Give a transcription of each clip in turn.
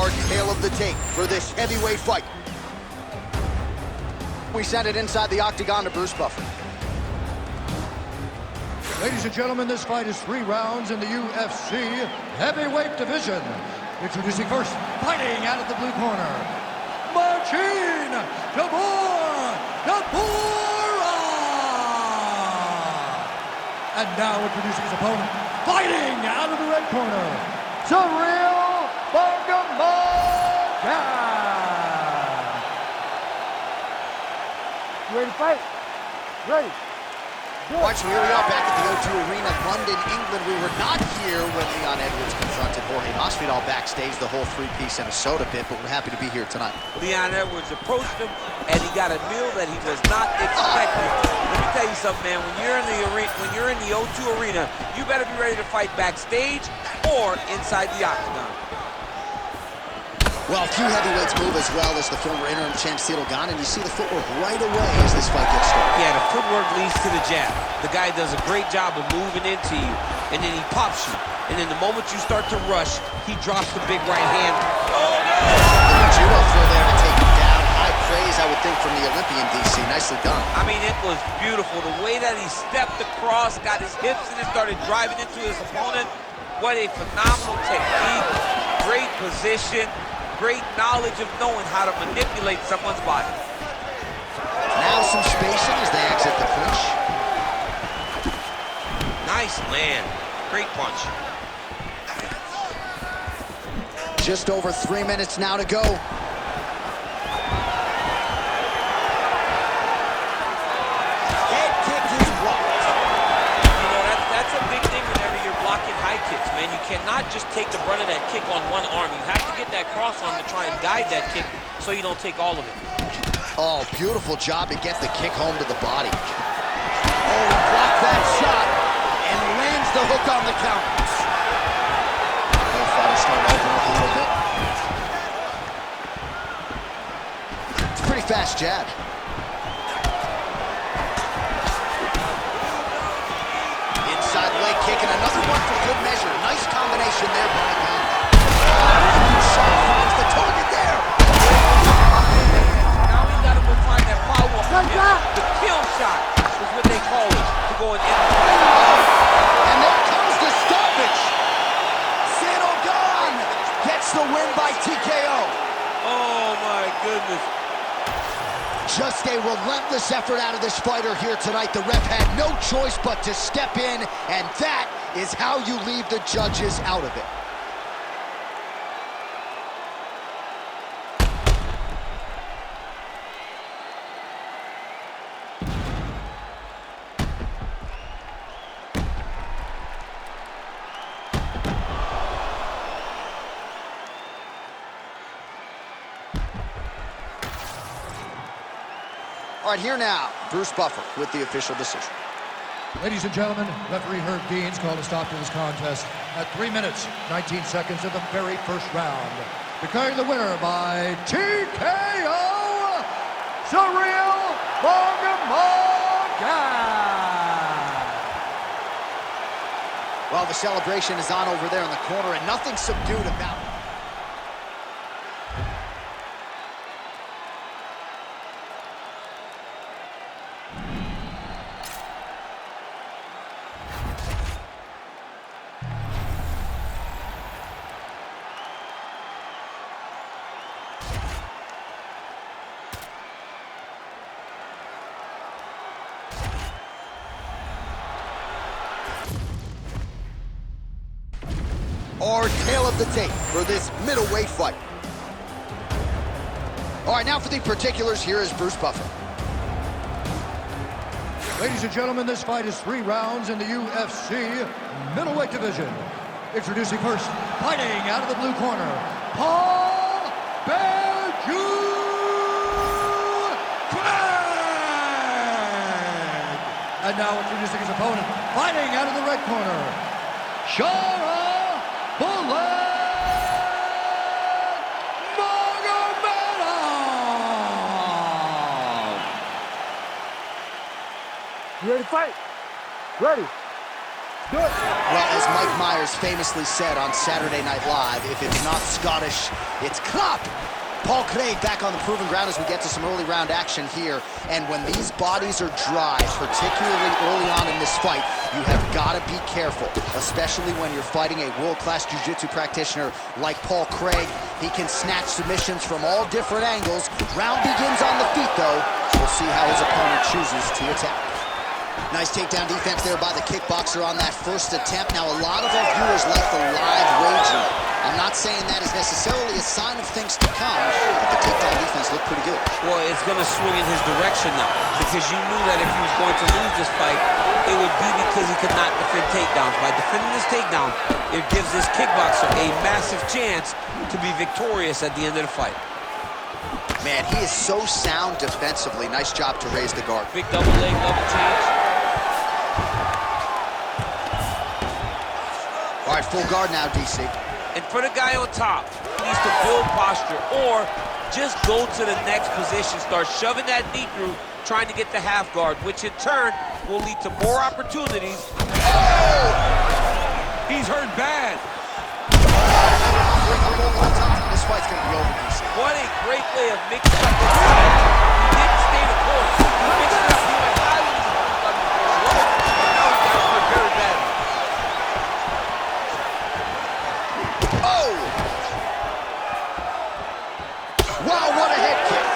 Our tale of the tape for this heavyweight fight. We send it inside the octagon to Bruce Buffer. Ladies and gentlemen, this fight is 3 rounds in the UFC heavyweight division. Introducing first, fighting out of the blue corner, Machine Dabura! And now introducing his opponent, fighting out of the red corner, Surreal Makhachev! You ready to fight? Ready. Watch, here we are back at the O2 Arena, London, England. We were not here when Leon Edwards confronted Jorge Masvidal backstage, the whole 3-piece and a soda pit, but we're happy to be here tonight. Leon Edwards approached him, and he got a meal that he was not expecting. Let me tell you something, man. When you're in the O2 Arena, you better be ready to fight backstage or inside the octagon. Well, a few heavyweights move as well as the former interim champ Ciryl Gane, and you see the footwork right away as this fight gets started. Yeah, the footwork leads to the jab. The guy does a great job of moving into you, and then he pops you. And then the moment you start to rush, he drops the big right hand. Oh, no! Judo throw there to take him down. High praise, I would think, from the Olympian, DC. Nicely done. I mean, it was beautiful. The way that he stepped across, got his hips in and started driving into his opponent. What a phenomenal technique. Great position. Great knowledge of knowing how to manipulate someone's body. Now some spacing as they exit the clinch. Nice land. Great punch. Just over 3 minutes now to go. Head kick is blocked. You know, that's a big thing whenever you're blocking high kicks, man. You cannot just take the brunt of that kick on one arm. You have to get that cross arm to try and guide that kick so you don't take all of it. Oh, beautiful job to get the kick home to the body. Oh, he blocked that shot and lands the hook on the counter. Both fighters start open up a little bit. It's a pretty fast jab. Inside leg kick and another one for good measure. Nice combination there by Gane. Finds the target there. Now we got to go find that follow-up. The kill shot is what they call it, to go in the fight. And there comes the stoppage. Ciryl Gane gets the win by TKO. Oh my goodness. Just a relentless effort out of this fighter here tonight. The ref had no choice but to step in, and that is how you leave the judges out of it. All right, here now, Bruce Buffer with the official decision. Ladies and gentlemen, referee Herb Deans called a stop to this contest at 3 minutes, 19 seconds of the very first round. Declaring the winner by TKO, Surreal Makhachev. Well, the celebration is on over there in the corner, and nothing subdued about it. Our tale of the tape for this middleweight fight. All right, now for the particulars, here is Bruce Buffer. Ladies and gentlemen, this fight is 3 rounds in the UFC middleweight division. Introducing first, fighting out of the blue corner, Paddy. And now introducing his opponent, fighting out of the red corner, Pimblett. You ready to fight? Ready. Do it. Well, as Mike Myers famously said on Saturday Night Live, if it's not Scottish, it's clap. Paul Craig back on the proven ground as we get to some early round action here. And when these bodies are dry, particularly early on in this fight, you have got to be careful, especially when you're fighting a world-class jiu-jitsu practitioner like Paul Craig. He can snatch submissions from all different angles. Round begins on the feet, though. We'll see how his opponent chooses to attack. Nice takedown defense there by the kickboxer on that first attempt. Now, a lot of our viewers like the live wager. I'm not saying that is necessarily a sign of things to come, but the takedown defense looked pretty good. Well, it's going to swing in his direction now, because you knew that if he was going to lose this fight, it would be because he could not defend takedowns. By defending this takedown, it gives this kickboxer a massive chance to be victorious at the end of the fight. Man, he is so sound defensively. Nice job to raise the guard. Big double leg, double change. All right, full guard now, DC. And for the guy on top, he needs to build posture or just go to the next position, start shoving that knee through, trying to get the half guard, which in turn will lead to more opportunities. Oh! He's hurt bad. This fight's gonna be over, DC. What a great way of mixing up the fight. He didn't stay the course. He mixed it up. He went high with his opponent on the low, and now he got hurt very badly. Oh! Wow, what a head kick.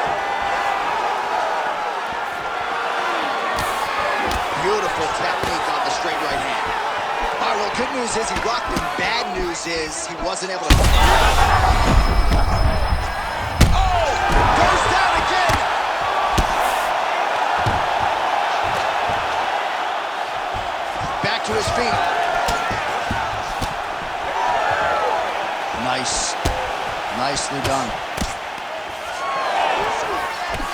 Beautiful technique on the straight right hand. All right, well, good news is he rocked him. Bad news is he wasn't able to... Oh! Goes down again! Back to his feet. Nice. Nicely done.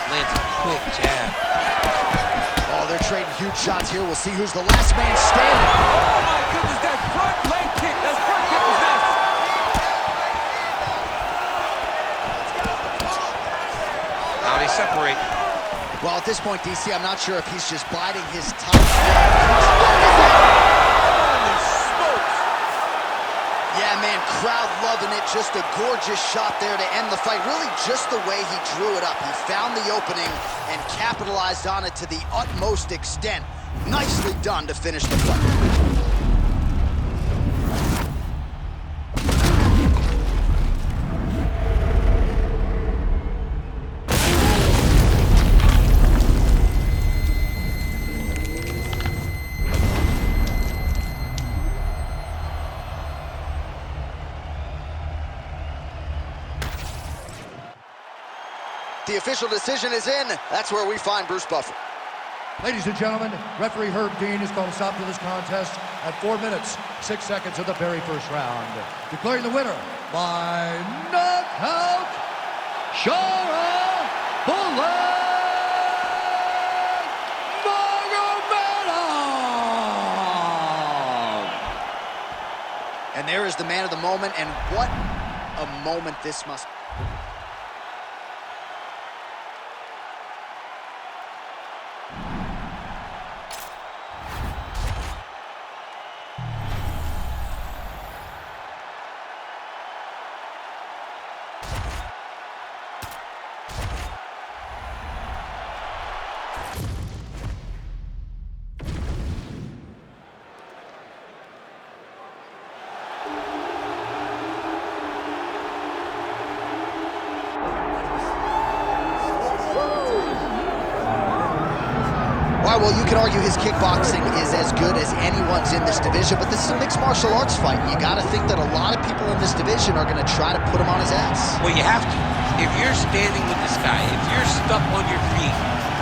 Lands a quick jab. Oh, they're trading huge shots here. We'll see who's the last man standing. Oh my goodness, that front leg kick. That front kick was nasty. Now they separate. Well, at this point, DC, I'm not sure if he's just biding his time. Yeah, man, crowd loving it. Just a gorgeous shot there to end the fight. Really just the way he drew it up. He found the opening and capitalized on it to the utmost extent. Nicely done to finish the fight. The official decision is in. That's where we find Bruce Buffer. Ladies and gentlemen, referee Herb Dean has called a stop to this contest at 4 minutes, 6 seconds of the very first round. Declaring the winner by knockout, Pimblett. And there is the man of the moment, and what a moment this must be. Well, you could argue his kickboxing is as good as anyone's in this division, but this is a mixed martial arts fight. You got to think that a lot of people in this division are going to try to put him on his ass. Well, you have to. If you're standing with this guy, if you're stuck on your feet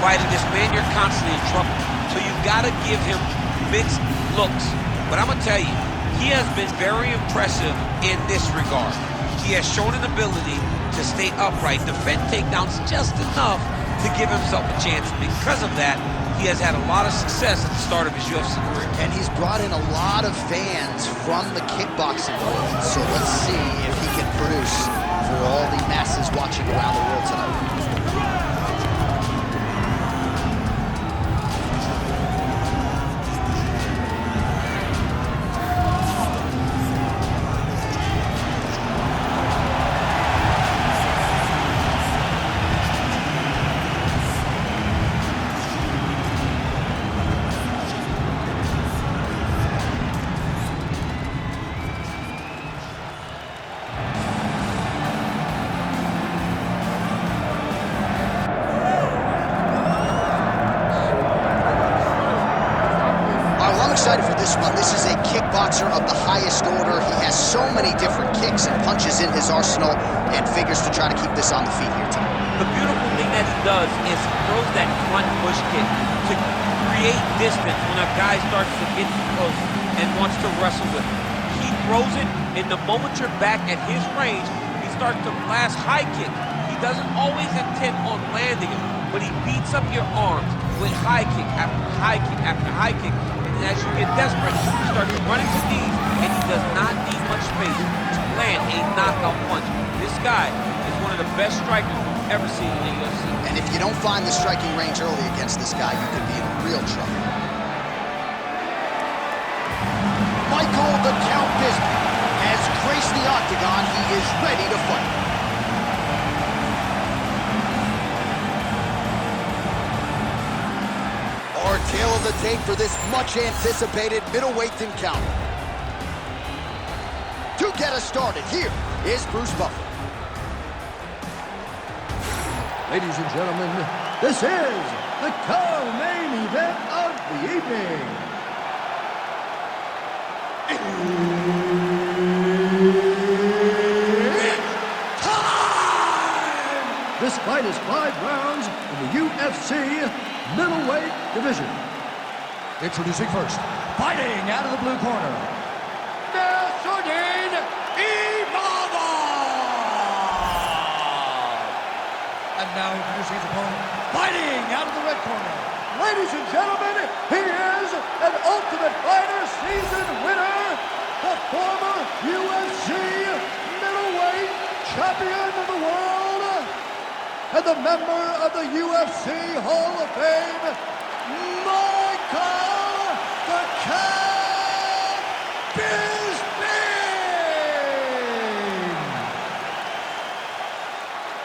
fighting this man, you're constantly in trouble. So you've got to give him mixed looks. But I'm going to tell you, he has been very impressive in this regard. He has shown an ability to stay upright, defend takedowns just enough to give himself a chance. Because of that, he has had a lot of success at the start of his UFC career. And he's brought in a lot of fans from the kickboxing world. So let's see if he can produce for all the masses watching around the world tonight. excited for this one. This is a kickboxer of the highest order. He has so many different kicks and punches in his arsenal and figures to try to keep this on the feet here tonight. The beautiful thing that he does is he throws that front push kick to create distance when a guy starts to get close and wants to wrestle with him. He throws it, and the moment you're back at his range, he starts to blast high kick. He doesn't always intend on landing it, but he beats up your arms with high kick after high kick after high kick. And as you get desperate, he starts running to knees, and he does not need much space to land a knockout punch. This guy is one of the best strikers we've ever seen in the UFC. And if you don't find the striking range early against this guy, you could be in real trouble. Michael the Count Bisping has graced the octagon. He is ready to fight. Our tale of the tape for this much-anticipated middleweight encounter. To get us started, here is Bruce Buffer. Ladies and gentlemen, this is the co-main event of the evening. It's time! This fight is 5 rounds in the UFC middleweight division. Introducing first, fighting out of the blue corner, and now introducing his opponent, fighting out of the red corner. Ladies and gentlemen, he is an Ultimate Fighter season winner, the former UFC middleweight champion of the world, and the member of the UFC Hall of Fame, Michael the Count Bisping!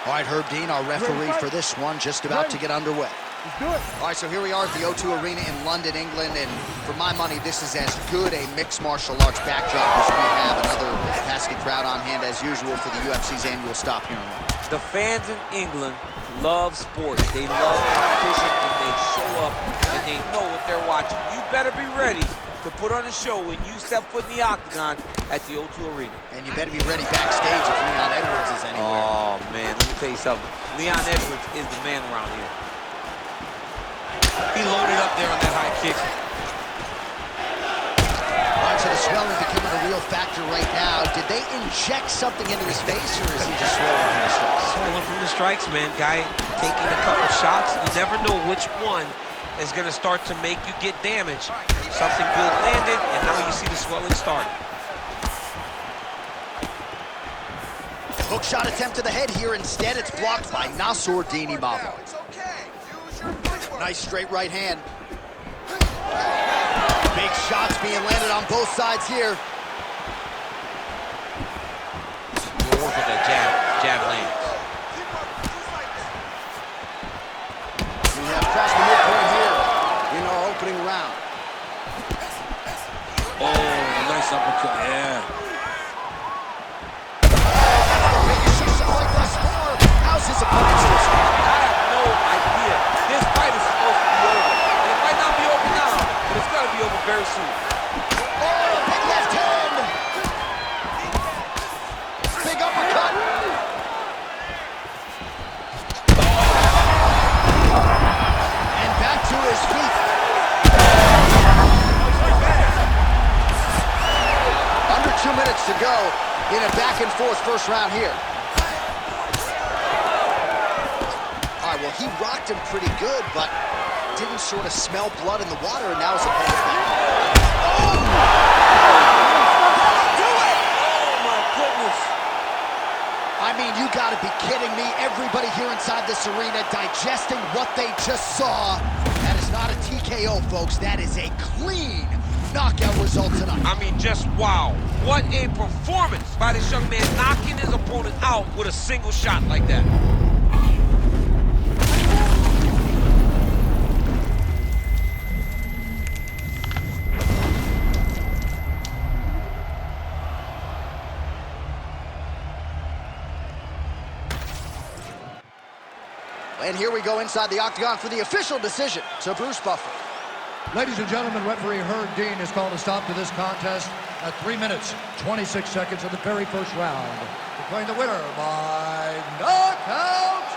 All right, Herb Dean, our referee for this one, just about to get underway. Let's do it. All right, so here we are at the O2 Arena in London, England, and for my money, this is as good a mixed martial arts backdrop as we have. Another capacity crowd on hand, as usual, for the UFC's annual stop here in London. The fans in England love sports. They love competition, and they show up, and they know what they're watching. You better be ready to put on a show when you step foot in the octagon at the O2 Arena. And you better be ready backstage if Leon Edwards is anywhere. Oh, man, let me tell you something. Leon Edwards is the man around here. He loaded up there on that high kick. All right, so the swelling becoming a real factor right now. Did they inject something into his face, or is he just swollen from the strikes? Swollen from the strikes, man. Guy taking a couple shots. You never know which one is going to start to make you get damaged. Something good landed, and now you see the swelling starting. Hook shot attempt to the head here. Instead, it's blocked by Nassourdine Imavov. Nice straight right hand. Big shots being landed on both sides here. We'll work with that jab lands. We have crossed the midpoint here in our opening round. Oh, nice uppercut, yeah. How's his opponent still standing? I have no idea. This fight is supposed to be over. And it might not be over now, but it's got to be over very soon. Oh, big left hand! Big uppercut! And back to his feet. Under 2 minutes to go in a back-and-forth first round here. Well, he rocked him pretty good, but didn't sort of smell blood in the water, and now his opponent back. Oh! Do it! Oh, my goodness. I mean, you gotta be kidding me. Everybody here inside this arena digesting what they just saw. That is not a TKO, folks. That is a clean knockout result tonight. I mean, just wow. What a performance by this young man, knocking his opponent out with a single shot like that. And here we go inside the octagon for the official decision to Bruce Buffer. Ladies and gentlemen, referee Herb Dean has called a stop to this contest at 3 minutes, 26 seconds of the very first round. Declaring the winner by knockout,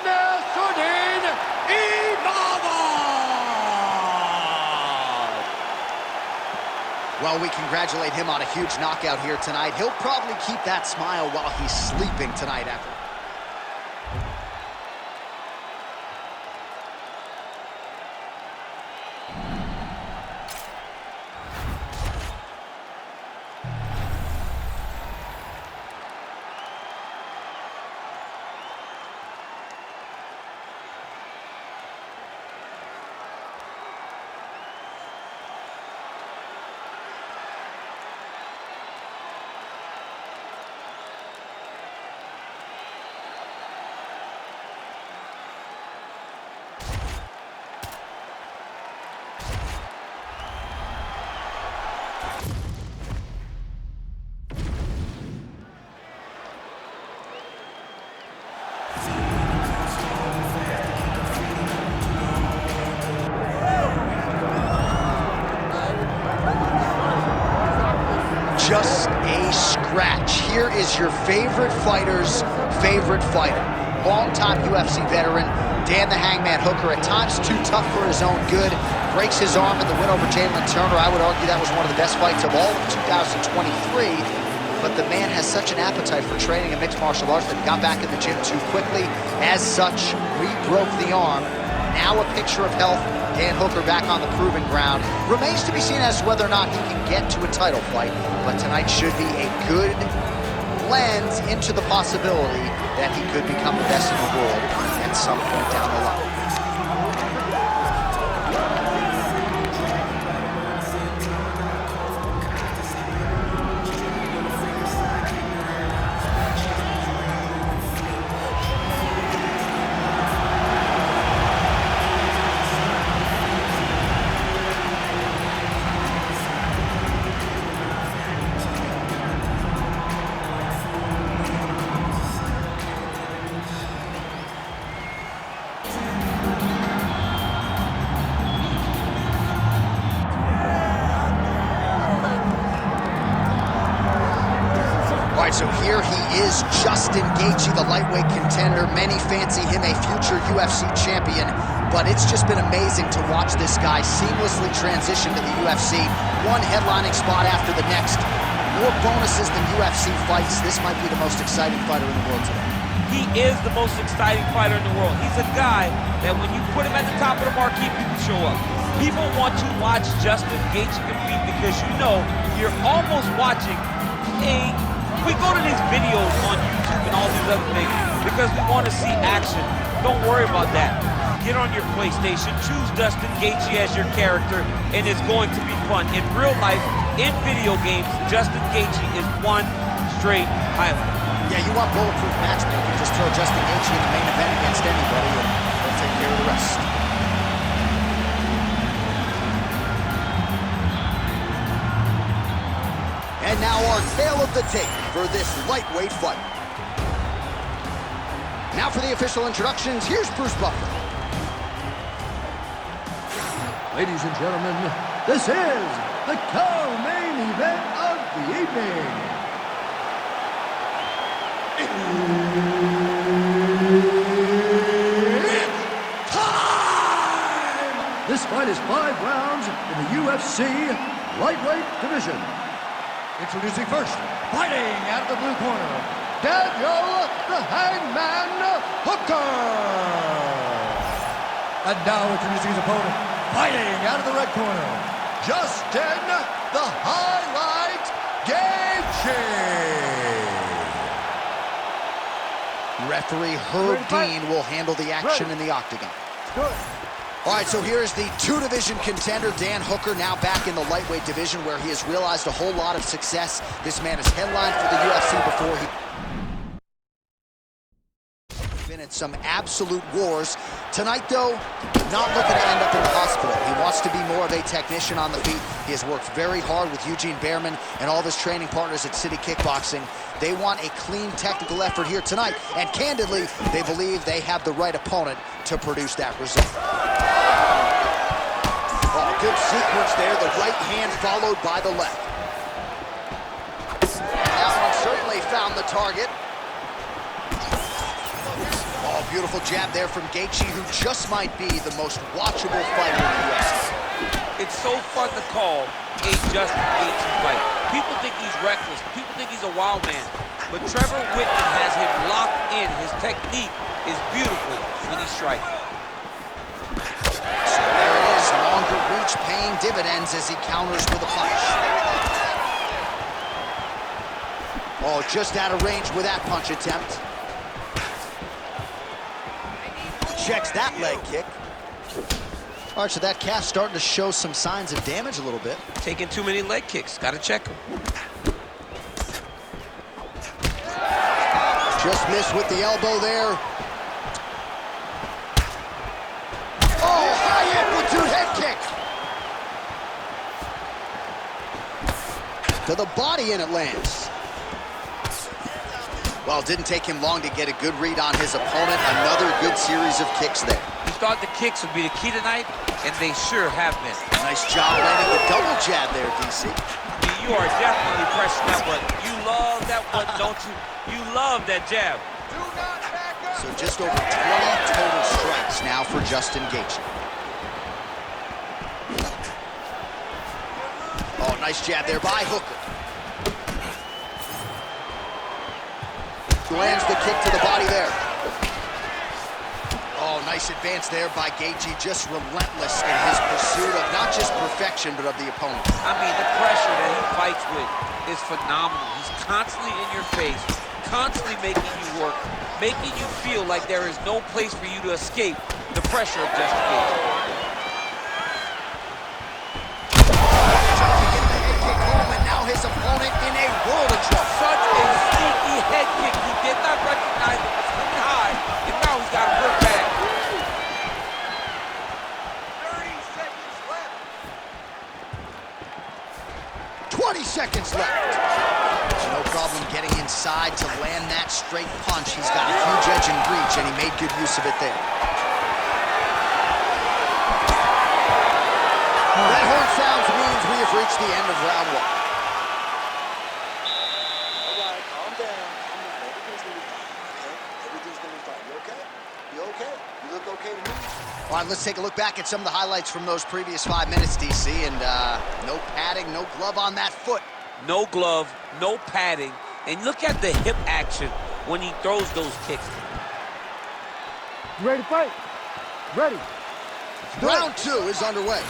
Nasruddin Imavov! Well, we congratulate him on a huge knockout here tonight. He'll probably keep that smile while he's sleeping tonight after. Just a scratch. Here is your favorite fighter's favorite fighter. Longtime UFC veteran, Dan the Hangman Hooker, at times too tough for his own good. Breaks his arm in the win over Jalen Turner. I would argue that was one of the best fights of all of 2023. But the man has such an appetite for training in mixed martial arts that he got back in the gym too quickly. As such, re-broke the arm. Now a picture of health. Dan Hooker back on the proving ground. Remains to be seen as to whether or not he can get to a title fight, but tonight should be a good lens into the possibility that he could become the best in the world at some point down the line. So here he is, Justin Gaethje, the lightweight contender. Many fancy him a future UFC champion, but it's just been amazing to watch this guy seamlessly transition to the UFC. One headlining spot after the next. More bonuses than UFC fights. This might be the most exciting fighter in the world today. He is the most exciting fighter in the world. He's a guy that when you put him at the top of the marquee, people show up. People want to watch Justin Gaethje compete because you know you're almost watching we go to these videos on YouTube and all these other things because we want to see action. Don't worry about that. Get on your PlayStation, choose Justin Gaethje as your character, and it's going to be fun. In real life, in video games, Justin Gaethje is one straight highlight. Yeah, you want bulletproof matchmaking, just throw Justin Gaethje in the main event against anybody and they'll take care of the rest. And now our tale of the tape for this lightweight fight. Now for the official introductions, here's Bruce Buffer. Ladies and gentlemen, this is the co-main event of the evening. It's time! This fight is 5 rounds in the UFC lightweight division. Introducing first, fighting out of the blue corner, Daniel the Hangman Hooker. And now introducing his opponent, fighting out of the red corner, Justin the Highlight Gaethje. Referee Herb Dean will handle the action in the octagon. Good. All right, so here's the 2-division contender, Dan Hooker, now back in the lightweight division where he has realized a whole lot of success. This man has headlined for the UFC before. Been at some absolute wars. Tonight, though, not looking to end up in the hospital. He wants to be more of a technician on the feet. He has worked very hard with Eugene Behrman and all of his training partners at City Kickboxing. They want a clean technical effort here tonight, and candidly, they believe they have the right opponent to produce that result. good sequence there. The right hand followed by the left. That one certainly found the target. Oh, beautiful jab there from Gaethje, who just might be the most watchable fighter in the UFC. It's so fun to call a just Gaethje fight. People think he's reckless. People think he's a wild man. But Trevor Whitman has him locked in. His technique is beautiful when he's striking. So there it is, longer reach paying dividends as he counters with a punch. Oh, just out of range with that punch attempt. Checks that leg kick. All right, so that calf starting to show some signs of damage a little bit. Taking too many leg kicks. Got to check him. Just missed with the elbow there. Oh, high amplitude head kick. To the body and it lands. Well, it didn't take him long to get a good read on his opponent. Another good series of kicks there. You thought the kicks would be the key tonight, and they sure have been. Nice job landing the double jab there, DC. I mean, you are definitely pressing that one. You love that one, don't you? You love that jab. So just over 20 total strikes now for Justin Gaethje. Oh, nice jab there by Hooker. Lands the kick to the body there. Oh, nice advance there by Gaethje, just relentless in his pursuit of not just perfection, but of the opponent. I mean, the pressure that he fights with is phenomenal. He's constantly in your face, constantly making you work, making you feel like there is no place for you to escape the pressure of Justin Gaethje. And now his opponent in a world of trouble. Such a sneaky head kick. He did not recognize it was coming high, and now he's got him hurt back. 30 seconds left. 20 seconds left. No problem getting inside to land that straight punch. He's got a huge edge and reach, and he made good use of it there. That horn sounds means we have reached the end of round one. All right, calm down. Everything's gonna be fine, okay? Everything's gonna be fine. You okay? You okay? You look okay to me? All right, let's take a look back at some of the highlights from those previous 5 minutes, DC, and no padding, no glove on that foot. No glove, no padding, and look at the hip action when he throws those kicks. You ready to fight? Ready. Round 2 is underway.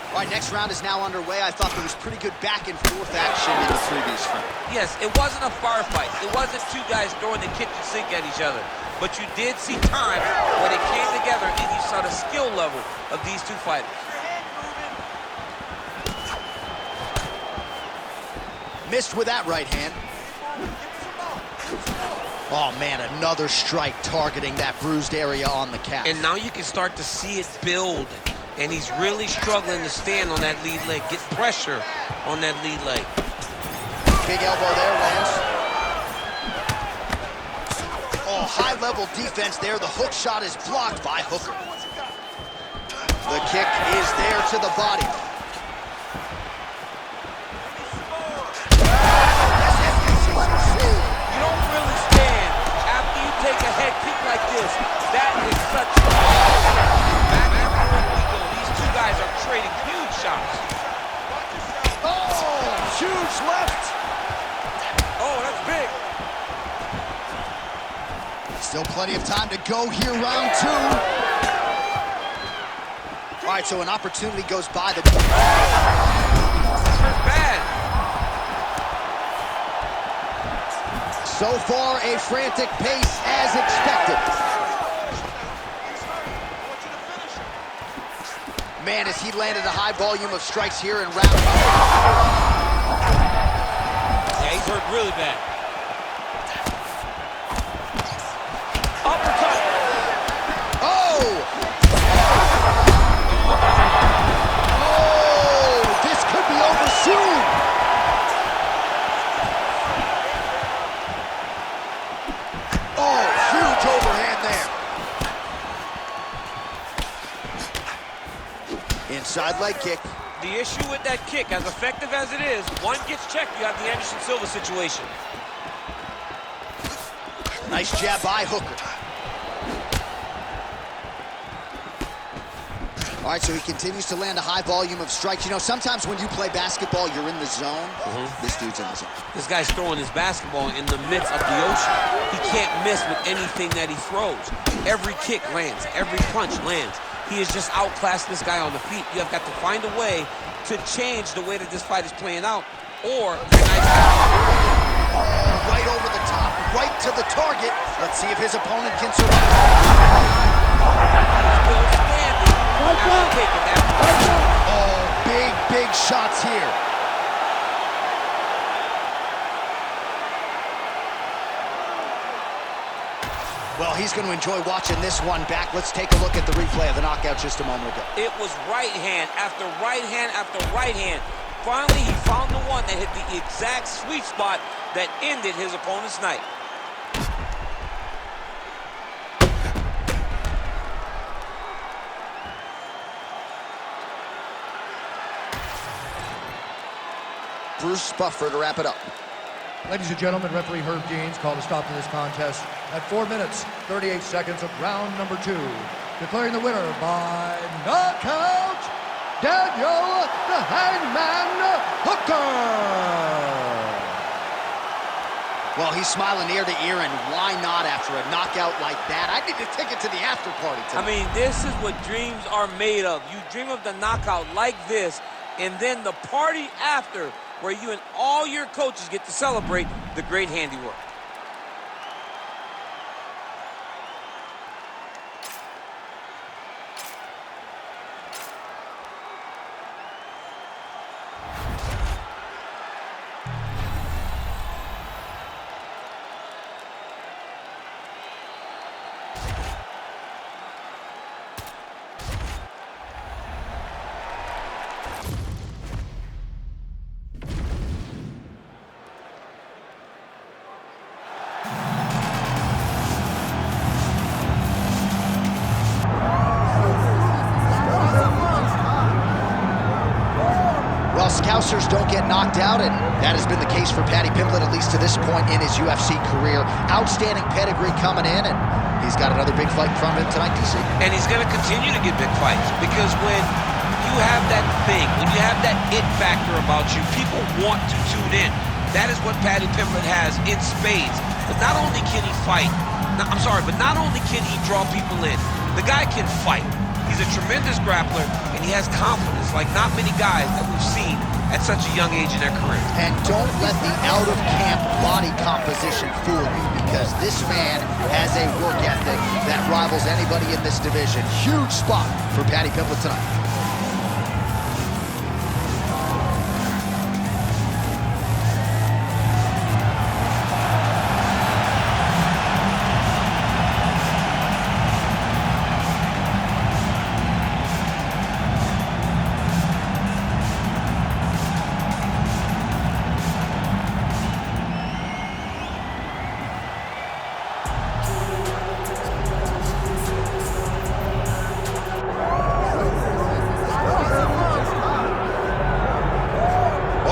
All right, next round is now underway. I thought there was pretty good back and forth action in the previous fight. Yes, it wasn't a firefight. It wasn't two guys throwing the kitchen sink at each other. But you did see times where they came together and you saw the skill level of these two fighters. Missed with that right hand. Oh, man, another strike targeting that bruised area on the calf. And now you can start to see it build. And he's really struggling to stand on that lead leg, get pressure on that lead leg. Big elbow there, Lance. Oh, high-level defense there. The hook shot is blocked by Hooker. The kick is there to the body. You don't really stand after you take a head kick like this. That is such back and forth we go. These two guys are trading huge shots. Oh, huge left. Oh, that's big. Still plenty of time to go here, round 2. All right, so an opportunity goes by the... Bad. So far, a frantic pace as expected. Man, as he landed a high volume of strikes here in round 2. Yeah, he's hurt really bad. Uppercut. Oh! Oh, this could be over soon. Oh, huge overhand there. Inside leg kick. The issue with that kick, as effective as it is, one gets checked, you have the Anderson Silva situation. Nice jab by Hooker. All right, so he continues to land a high volume of strikes. You know, sometimes when you play basketball, you're in the zone. This dude's in the zone. This guy's throwing his basketball in the midst of the ocean. He can't miss with anything that he throws. Every kick lands, every punch lands. He has just outclassed this guy on the feet. You have got to find a way to change the way that this fight is playing out, or you're not right over the top, right to the target. Let's see if his opponent can survive. Still standing after taking that. Oh, big shots here. Well, he's going to enjoy watching this one back. Let's take a look at the replay of the knockout just a moment ago. It was right hand after right hand after right hand. Finally, he found the one that hit the exact sweet spot that ended his opponent's night. Bruce Buffer to wrap it up. Ladies and gentlemen, referee Herb Deans called a stop to this contest at 4 minutes, 38 seconds of round number 2. Declaring the winner by knockout, Daniel the Hangman Hooker. Well, he's smiling ear to ear, and why not after a knockout like that? I need to take it to the after party tonight. I mean, this is what dreams are made of. You dream of the knockout like this, and then the party after, where you and all your coaches get to celebrate the great handiwork. Scousers don't get knocked out, and that has been the case for Paddy Pimblett, at least to this point in his UFC career. Outstanding pedigree coming in, and he's got another big fight in front of him tonight, DC. And he's going to continue to get big fights, because when you have that thing, when you have that it factor about you, people want to tune in. That is what Paddy Pimblett has in spades. But not only can he fight, but not only can he draw people in, the guy can fight. He's a tremendous grappler, and he has confidence like not many guys that we've seen at such a young age in their career. And don't let the out-of-camp body composition fool you, because this man has a work ethic that rivals anybody in this division. Huge spot for Paddy Pimblett tonight.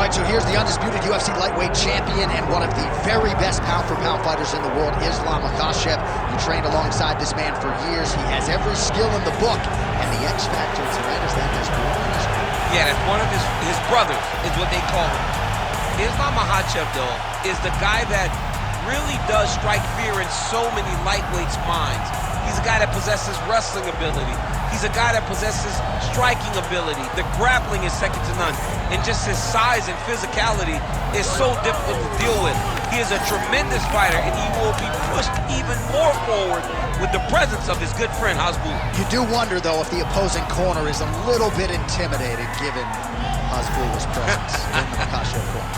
So here's the undisputed UFC lightweight champion and one of the very best pound-for-pound fighters in the world, Islam Makhachev. You trained alongside this man for years. He has every skill in the book, and the X factor tonight is that his brother. Yeah, that's one of his brothers, is what they call him. Islam Makhachev, though, is the guy that really does strike fear in so many lightweights' minds. He's a guy that possesses wrestling ability. He's a guy that possesses striking ability. The grappling is second to none. And just his size and physicality is so difficult to deal with. He is a tremendous fighter, and he will be pushed even more forward with the presence of his good friend, Hasbulla. You do wonder, though, if the opposing corner is a little bit intimidated given Hasbulla's presence in the Makhachev corner.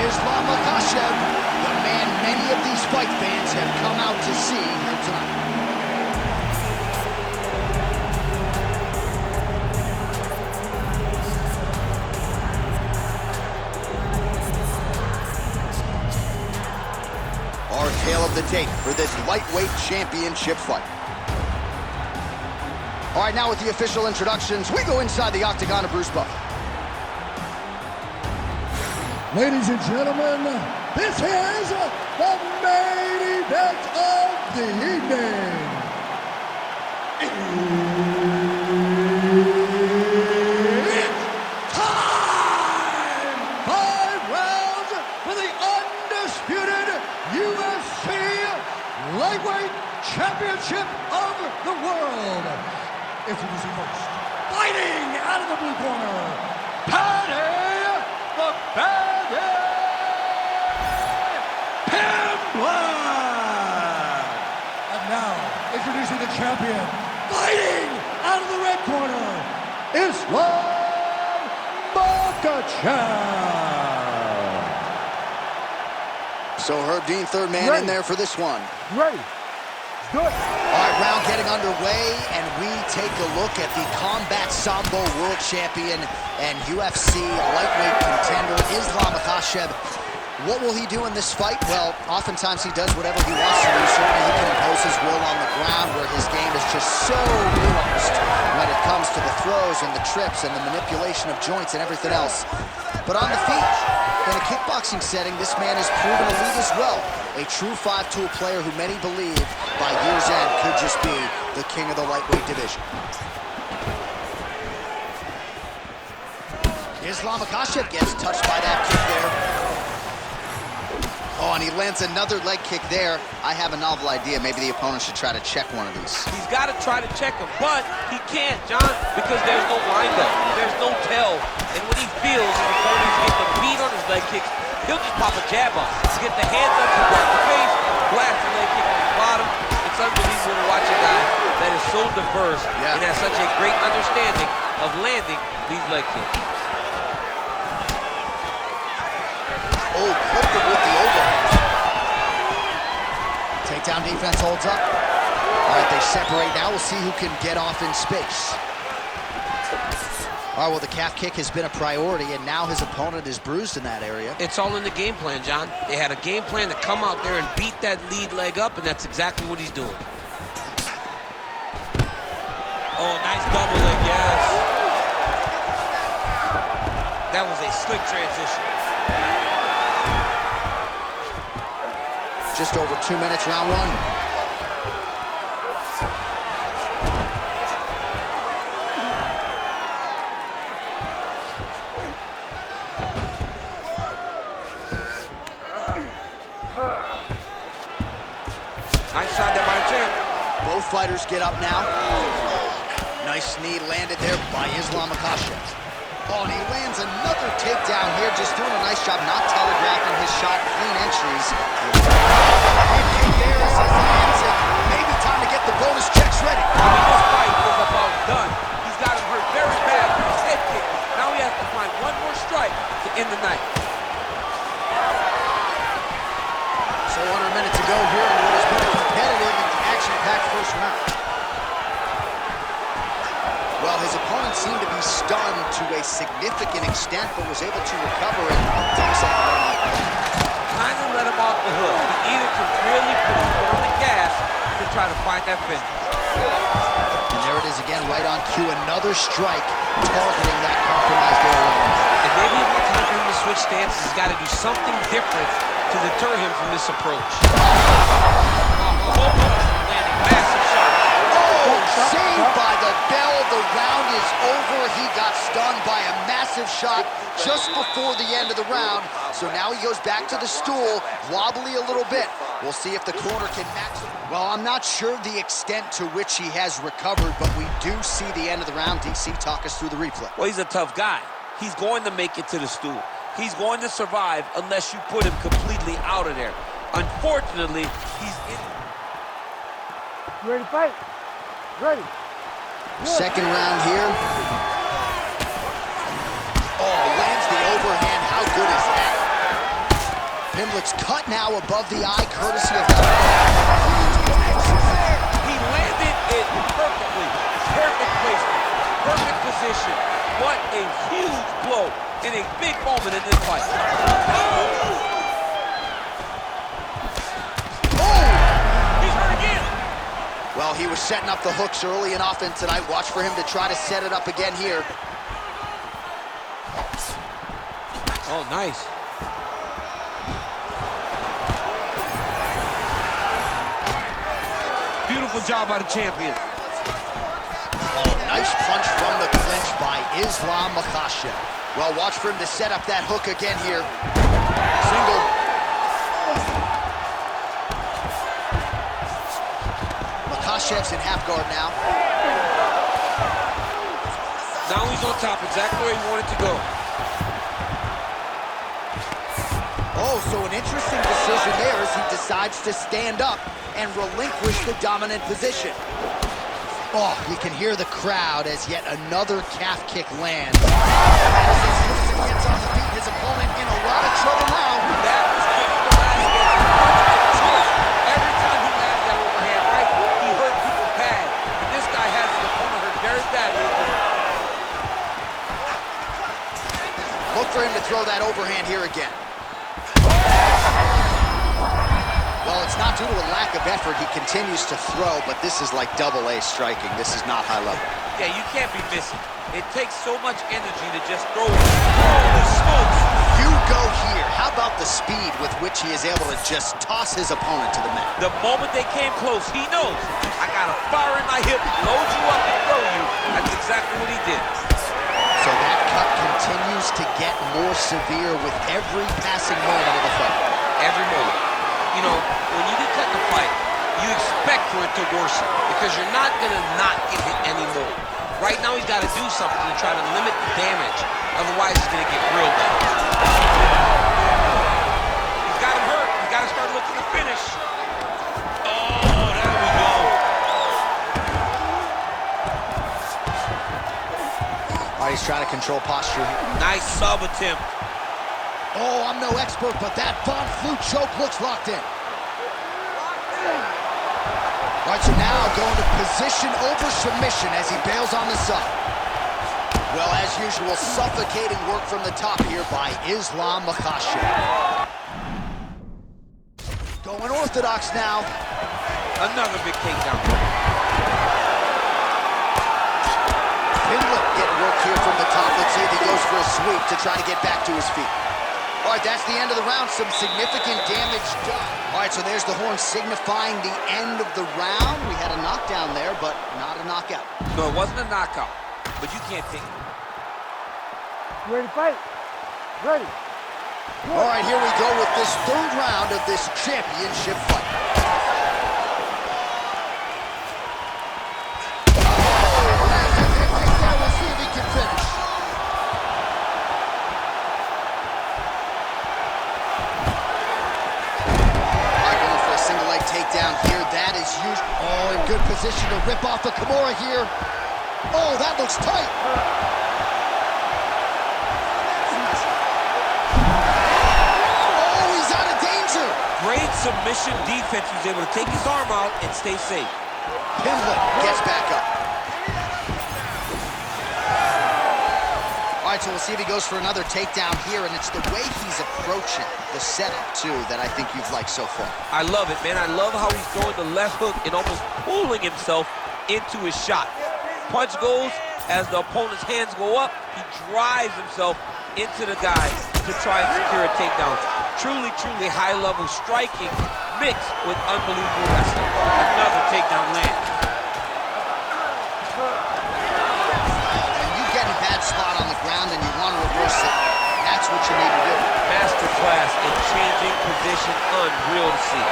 Islam Makhachev, the man many of these fight fans have come out to see here tonight. Our tale of the tape for this lightweight championship fight. All right, now with the official introductions, we go inside the octagon of Bruce Buffer. Ladies and gentlemen, this is the main event of the evening. It's time! 5 rounds for the undisputed UFC Lightweight Championship of the World. Introducing first, fighting out of the blue corner, Paddy the Paddy Pimblett! And now, introducing the champion, fighting out of the red corner, Makhachev! So Herb Dean, third man in there for this one. Ready. Good. All right, round getting underway, and we take a look at the Combat Sambo World Champion and UFC lightweight contender, Islam Makhachev. What will he do in this fight? Well, oftentimes he does whatever he wants to do. Certainly he can impose his will on the ground, where his game is just so nuanced when it comes to the throws and the trips and the manipulation of joints and everything else. But on the feet, in a kickboxing setting, this man has proven elite as well. A true 5-tool player who many believe by year's end could just be the king of the lightweight division. Islam Makhachev gets touched by that kick there. Oh, and he lands another leg kick there. I have a novel idea. Maybe the opponent should try to check one of these. He's got to try to check him, but he can't, John, because there's no windup. There's no tell. And when he feels his opponent's getting a beat on his leg kicks, he'll just pop a jab up. Get the hands up to block the face, blast the leg kick on the bottom. It's unbelievable to watch a guy that is so diverse and has such a great understanding of landing these leg kicks. Oh, clipped it with the overhand. Takedown defense holds up. All right, they separate now. We'll see who can get off in space. All right, well, the calf kick has been a priority, and now his opponent is bruised in that area. It's all in the game plan, John. They had a game plan to come out there and beat that lead leg up, and that's exactly what he's doing. Oh, nice double leg, yes. That was a slick transition. Just over 2 minutes, round one. Nice shot there by the champ. Both fighters get up now. Nice knee landed there by Islam Makhachev. Oh, and he lands another takedown here, just doing a nice job not telegraphing his shot, clean entries. Big kick there as he lands it. Maybe time to get the bonus checks ready. I mean, this fight is about done. He's got him hurt very bad with his head kick. Now he has to find one more strike to end the night. So under a minute to go here in what has been a competitive and action-packed first round. Well, his opponent seemed to be stunned to a significant extent, but was able to recover and take a second round. Kind of let him off the hook. He either can really put his foot on the gas to try to find that finish. And there it is again, right on cue. Another strike targeting that compromised area. And maybe every time for him to switch stances, he's got to do something different to deter him from this approach. Landing massive shots. Oh, saved by the bell. The round is over. He got stunned by a massive shot just before the end of the round. So now he goes back to the stool, wobbly a little bit. We'll see if the corner can match. Well, I'm not sure the extent to which he has recovered, but we do see the end of the round. DC, talk us through the replay. Well, he's a tough guy. He's going to make it to the stool. He's going to survive unless you put him completely out of there. Unfortunately, he's in. You ready to fight? Ready. Second round here. Oh, lands the overhand. How good is that? Pimblett's cut now above the eye, courtesy of... He landed it perfectly. Perfect placement. Perfect position. What a huge blow in a big moment in this fight. Well, he was setting up the hooks early and often tonight. Watch for him to try to set it up again here. Oh, nice. Beautiful job by the champion. Oh, nice punch from the clinch by Makhachev. Well, watch for him to set up that hook again here. Single. Makhachev's in half guard now. Now he's on top, exactly where he wanted to go. Oh, so an interesting decision there as he decides to stand up and relinquish the dominant position. Oh, you can hear the crowd as yet another calf kick lands. As Henderson gets on the feet, his opponent in a lot of trouble now. That was kicking the last game. Every time he has that overhand right, he hurt people bad. And this guy has his opponent hurt very badly. Look for him to throw that overhand here again. Well, it's not due to a lack of effort. He continues to throw, but this is like double-A striking. This is not high level. Yeah, you can't be missing. It takes so much energy to just throw it. Holy smokes! You go here. How about the speed with which he is able to just toss his opponent to the mat? The moment they came close, he knows. I got a fire in my hip, load you up and throw you. That's exactly what he did. So that cut continues to get more severe with every passing moment of the fight. Every moment. You know, when you get cut in a fight, you expect for it to worsen because you're not going to not get hit anymore. Right now, he's got to do something to try to limit the damage. Otherwise, he's going to get real bad. He's got him hurt. He's got to start looking to finish. Oh, there we go. All right, he's trying to control posture. Nice sub attempt. Oh, I'm no expert, but that Von Flue choke looks locked in. All right, so now going to position over submission as he bails on the sub. Well, as usual, suffocating work from the top here by Makhachev. Going orthodox now. Another big takedown. Pimblett getting work here from the top. Let's see if he goes for a sweep to try to get back to his feet. All right, that's the end of the round. Some significant damage done. All right, so there's the horn signifying the end of the round. We had a knockdown there, but not a knockout. No, it wasn't a knockout, but you can't take it. You ready to fight? Ready. All right, here we go with this third round of this championship fight. We'll see if he can finish. Takedown here, that is used. Oh, in good position to rip off a Kimura here. Oh, that looks tight. Oh, he's out of danger. Great submission defense. He was able to take his arm out and stay safe. Pimblett gets back up. All right, so we'll see if he goes for another takedown here, and it's the way he's approaching the setup, too, that I think you've liked so far. I love it, man. I love how he's throwing the left hook and almost pulling himself into his shot. Punch goes, as the opponent's hands go up, he drives himself into the guy to try and secure a takedown. Truly, truly high-level striking mixed with unbelievable wrestling. Another takedown land. Bad spot on the ground and you want to reverse it. That's what you need to do. Masterclass in changing position, unreal to see.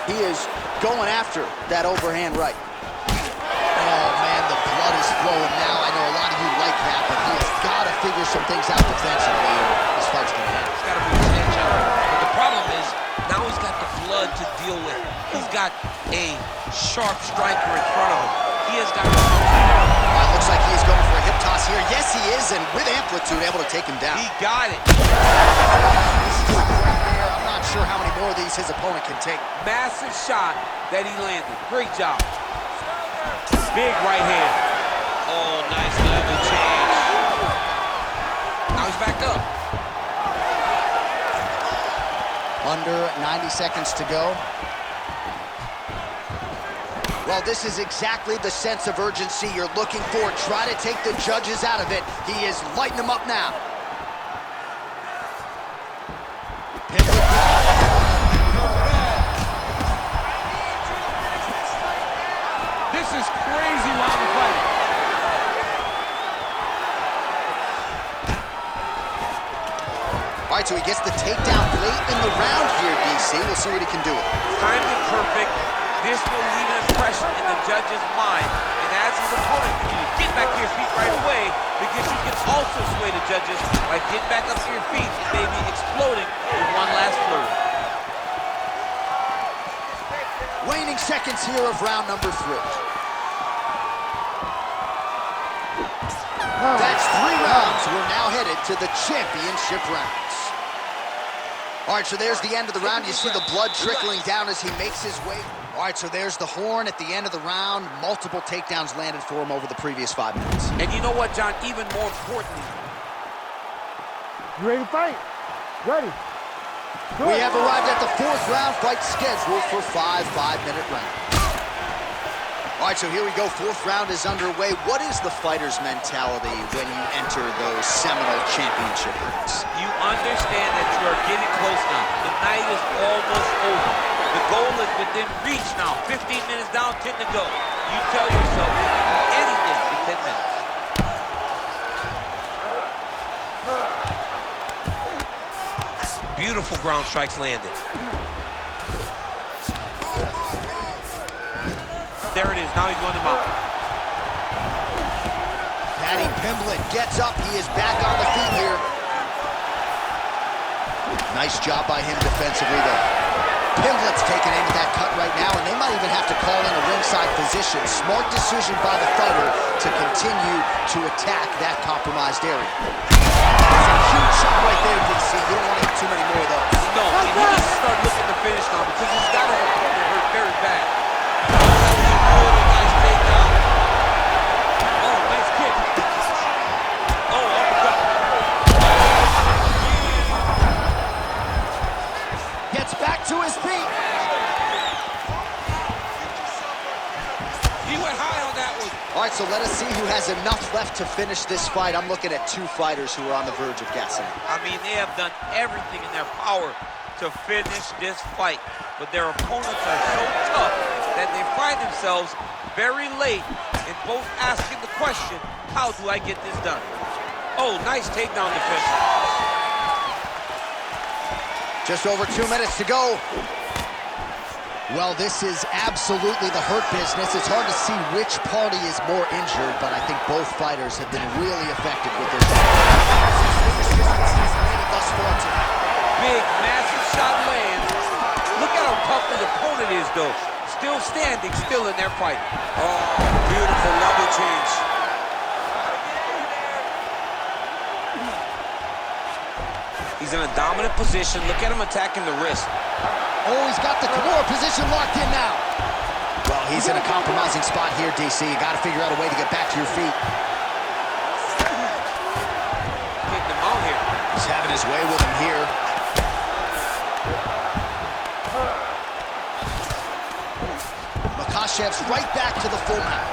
He is going after that overhand right. Oh man, the blood is flowing now. I know a lot of you like that, but he has got to figure some things out defensively or this fight's going to end. He's got to move his edge out. But the problem is, now he's got the blood to deal with. He's got a sharp striker in front of him. He has got... Looks like he is going for a hip toss here. Yes, he is, and with amplitude, able to take him down. He got it. I'm not sure how many more of these his opponent can take. Massive shot that he landed. Great job. Big right hand. Oh, nice level change. Now he's back up. Under 90 seconds to go. Well, this is exactly the sense of urgency you're looking for. Try to take the judges out of it. He is lighting them up now. This is crazy round of fighting. All right, so he gets the takedown late in the round here, DC. We'll see what he can do. Timed it perfect. This will leave an impression in the judge's mind. And as his opponent, you get back to your feet right away, because you can also sway the judges by getting back up to your feet and maybe exploding with one last flurry. Waning seconds here of round number 3. That's 3 rounds. We're now headed to the championship rounds. All right, so there's the end of the round. You see the blood trickling down as he makes his way. All right, so there's the horn at the end of the round. Multiple takedowns landed for him over the previous 5 minutes. And you know what, John? Even more importantly, You ready to fight? Ready. Good. We have arrived at the 4th round, fight scheduled for 5 5-minute rounds. All right, so here we go. 4th round is underway. What is the fighter's mentality when you enter those seminal championship rings? you understand that you are getting close now. The night is almost over. The goal is within reach now. 15 minutes down, 10 to go. You tell yourself you can do anything in 10 minutes. Beautiful ground strikes landed. There it is. Now he's going to mount. Paddy Pimblett gets up. He is back on the feet here. Nice job by him defensively there. Pimblett's taking aim at that cut right now, and they might even have to call in a ringside physician. Smart decision by the fighter to continue to attack that compromised area. That's a huge shot right there, DC. You don't want to hit too many more of those. No, and he needs to start looking to finish now, because he's got his opponent hurt very bad. Nice takedown. Oh, nice kick. Oh, uppercut. Gets back to his feet. He went high on that one. All right, so let us see who has enough left to finish this fight. I'm looking at 2 fighters who are on the verge of gassing. I mean, they have done everything in their power to finish this fight, but their opponents are so tough that they find themselves very late in both asking the question, how do I get this done? Oh, nice takedown defense. Just over 2 minutes to go. Well, this is absolutely the hurt business. It's hard to see which party is more injured, but I think both fighters have been really effective with their thus far tonight. Big, massive shot lands. Look at how tough his opponent is, though. Still standing, still in their fight. Oh, beautiful level change. He's in a dominant position. Look at him attacking the wrist. Oh, he's got the Kimura position locked in now. Well, he's in a compromising spot here, DC. You got to figure out a way to get back to your feet. Getting him out here. He's having his way with him here. Makhachev's right back to the full mount.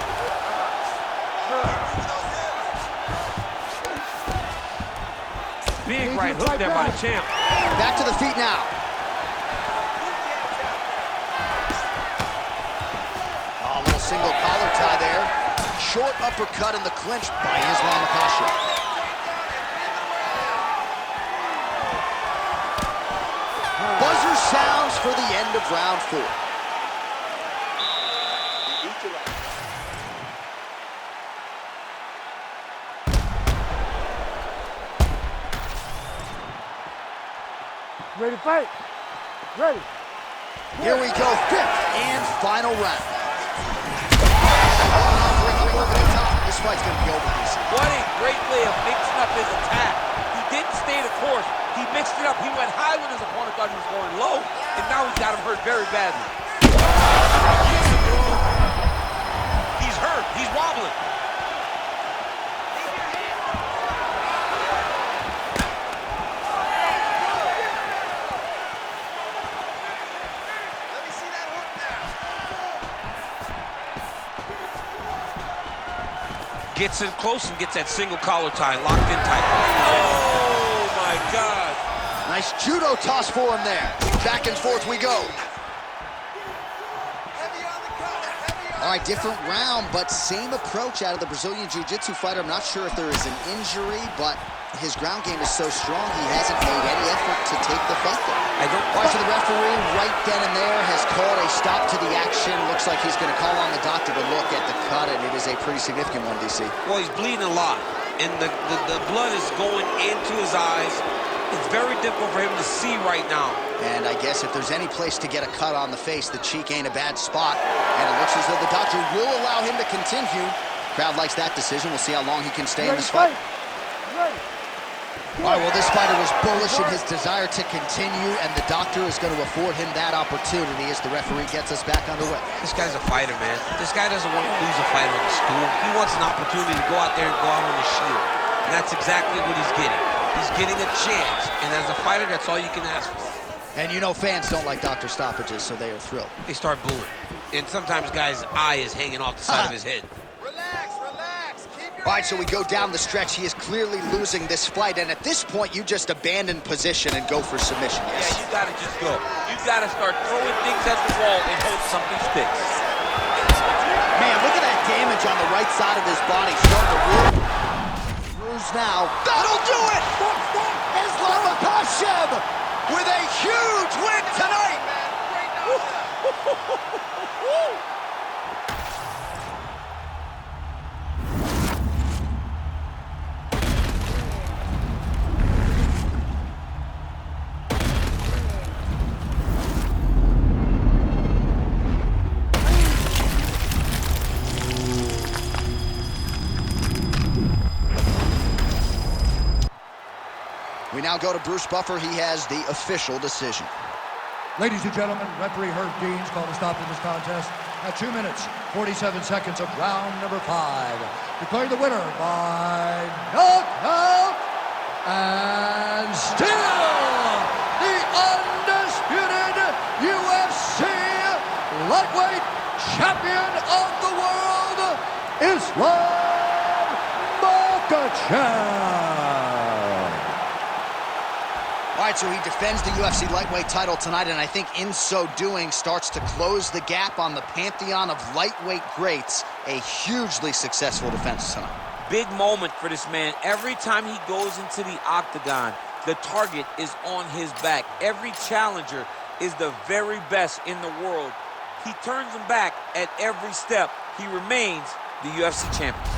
Big right hook there by the champ. Back to the feet now. Oh, a little single collar tie there. Short uppercut in the clinch by Islam Makhachev. Buzzer sounds for the end of round 4. Ready to fight? Ready. Here we go, 5th and final round. This fight's gonna be over, DC. What a great way of mixing up his attack. He didn't stay the course. He mixed it up. He went high when his opponent thought he was going low, and now he's got him hurt very badly. He's hurt. He's wobbling. Gets in close and gets that single collar tie, locked in tight. Oh, my God. Nice judo toss for him there. Back and forth we go. All right, different round, but same approach out of the Brazilian Jiu-Jitsu fighter. I'm not sure if there is an injury, but his ground game is so strong, he hasn't made any effort to take the fight there. So the referee right then and there has called a stop to the action. Looks like he's going to call on the doctor to look at the cut, and it is a pretty significant one, DC. Well, he's bleeding a lot, and the blood is going into his eyes. It's very difficult for him to see right now. And I guess if there's any place to get a cut on the face, the cheek ain't a bad spot. And it looks as though the doctor will allow him to continue. Crowd likes that decision. We'll see how long he can stay in this fight. All right, well, this fighter was bullish in his desire to continue, and the doctor is going to afford him that opportunity as the referee gets us back underway. This guy's a fighter, man. This guy doesn't want to lose a fight on the stool. He wants an opportunity to go out there and go out on the shield. And that's exactly what he's getting. He's getting a chance, and as a fighter, that's all you can ask for. And you know fans don't like doctor stoppages, so they are thrilled. They start booing. And sometimes guys' eye is hanging off the side of his head. Relax, relax. Keep your All right, so we go down the stretch. He is clearly losing this fight, and at this point, you just abandon position and go for submission, yes? Yeah, you gotta just go. You gotta start throwing things at the wall and hope something sticks. Man, look at that damage on the right side of his body. Starting to really bruise now. That'll do it! Islam Makhachev with a huge win tonight! We now go to Bruce Buffer. He has the official decision. Ladies and gentlemen, referee Herb Dean's called a stop to this contest at 2 minutes, 47 seconds of round number 5. Declaring the winner by knockout and still the undisputed UFC lightweight champion of the world, Islam Makhachev. All right, so he defends the UFC lightweight title tonight, and I think in so doing starts to close the gap on the pantheon of lightweight greats. A hugely successful defense tonight. Big moment for this man. Every time he goes into the octagon, the target is on his back. Every challenger is the very best in the world. He turns them back at every step. He remains the UFC champion.